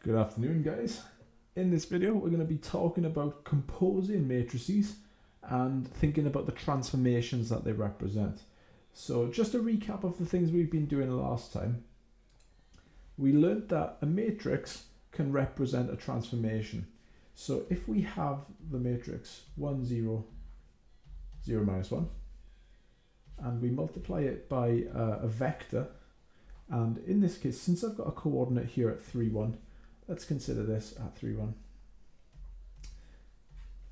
Good afternoon, guys. In this video, we're going to be talking about composing matrices and thinking about the transformations that they represent. So just a recap of the things we've been doing last time. We learned that a matrix can represent a transformation. So if we have the matrix 1, 0, 0, minus 1, and we multiply it by a vector, and in this case, since I've got a coordinate here at 3, 1, let's consider this at 3, 1.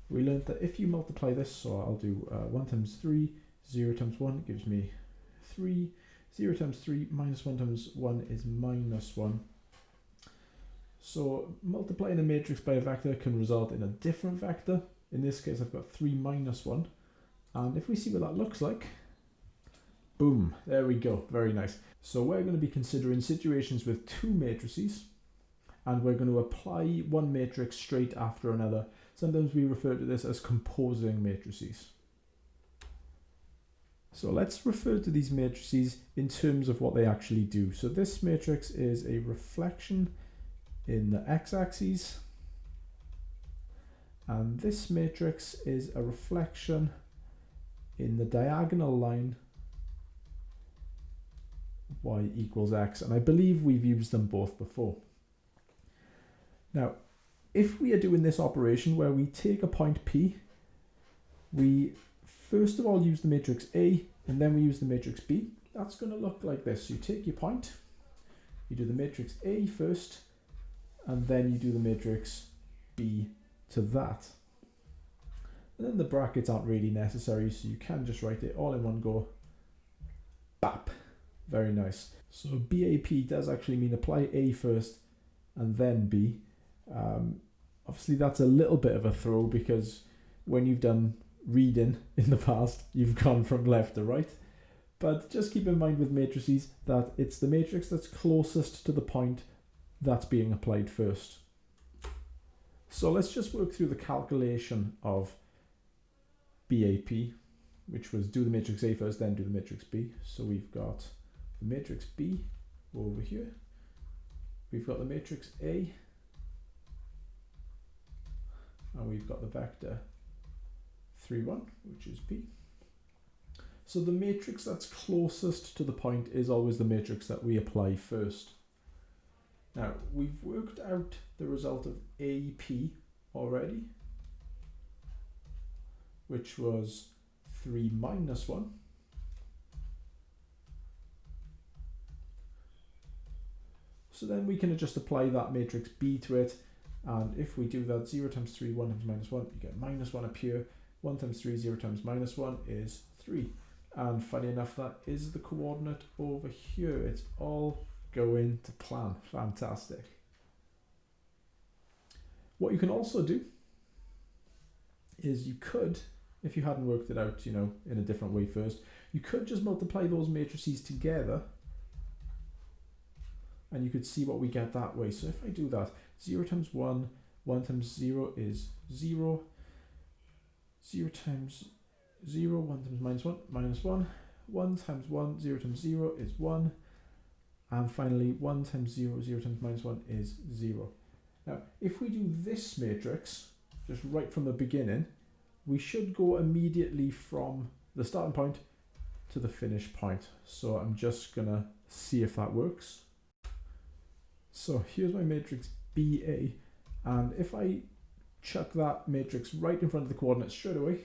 We learned that if you multiply this, so I'll do 1 times 3, 0 times 1 gives me 3, 0 times 3 minus 1 times 1 is minus 1. So multiplying a matrix by a vector can result in a different vector. In this case, I've got 3 minus 1. And if we see what that looks like, boom, there we go, very nice. So we're going to be considering situations with two matrices, and we're going to apply one matrix straight after another. Sometimes we refer to this as composing matrices. So let's refer to these matrices in terms of what they actually do. So this matrix is a reflection in the x-axis, and this matrix is a reflection in the diagonal line y equals x, and I believe we've used them both before. Now, if we are doing this operation where we take a point P, we first of all use the matrix A, and then we use the matrix B. That's going to look like this. You take your point, you do the matrix A first, and then you do the matrix B to that. And then the brackets aren't really necessary, so you can just write it all in one go. BAP. Very nice. So BAP does actually mean apply A first and then B. Obviously that's a little bit of a throw, because when you've done reading in the past, you've gone from left to right. But just keep in mind with matrices that it's the matrix that's closest to the point that's being applied first. So let's just work through the calculation of BAP, which was do the matrix A first, then do the matrix B. So we've got the matrix B over here. We've got the matrix A, and we've got the vector 3, 1, which is P. So the matrix that's closest to the point is always the matrix that we apply first. Now, we've worked out the result of AP already, which was 3 minus 1. So then we can just apply that matrix B to it, and if we do that, 0 times 3, 1 times minus 1, you get minus 1 up here. 1 times 3, 0 times minus 1 is 3. And funny enough, that is the coordinate over here. It's all going to plan. Fantastic. What you can also do is you could, if you hadn't worked it out, in a different way first, you could just multiply those matrices together, and you could see what we get that way. So if I do that, 0 times 1, 1 times 0 is 0, 0 times 0, 1 times minus 1, minus 1, 1 times 1, 0 times 0 is 1, and finally 1 times 0, 0 times minus 1 is 0. Now, if we do this matrix, just right from the beginning, we should go immediately from the starting point to the finish point. So I'm just going to see if that works. So here's my matrix BA, and if I chuck that matrix right in front of the coordinates straight away,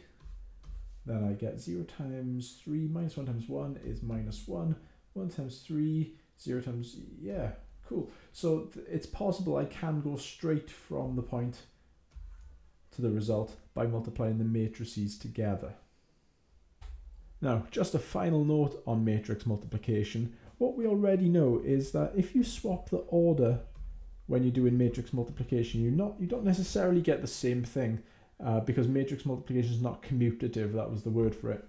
then I get 0 times 3 minus 1 times 1 is minus 1, 1 times 3, 0 times, yeah, cool. So it's possible I can go straight from the point to the result by multiplying the matrices together. Now, just a final note on matrix multiplication. What we already know is that if you swap the order when you're doing matrix multiplication, you don't necessarily get the same thing, because matrix multiplication is not commutative. That was the word for it.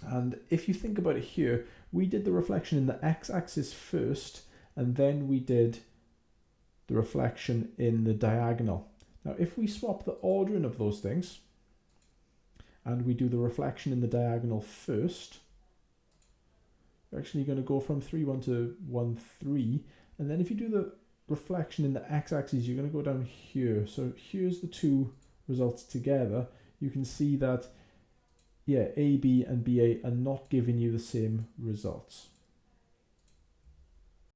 And if you think about it here, we did the reflection in the x-axis first, and then we did the reflection in the diagonal. Now, if we swap the ordering of those things, and we do the reflection in the diagonal first, we're actually going to go from 3, 1 to 1, 3. And then if you do the reflection in the x-axis, you're going to go down here. So here's the two results together. You can see that, yeah, AB and BA are not giving you the same results.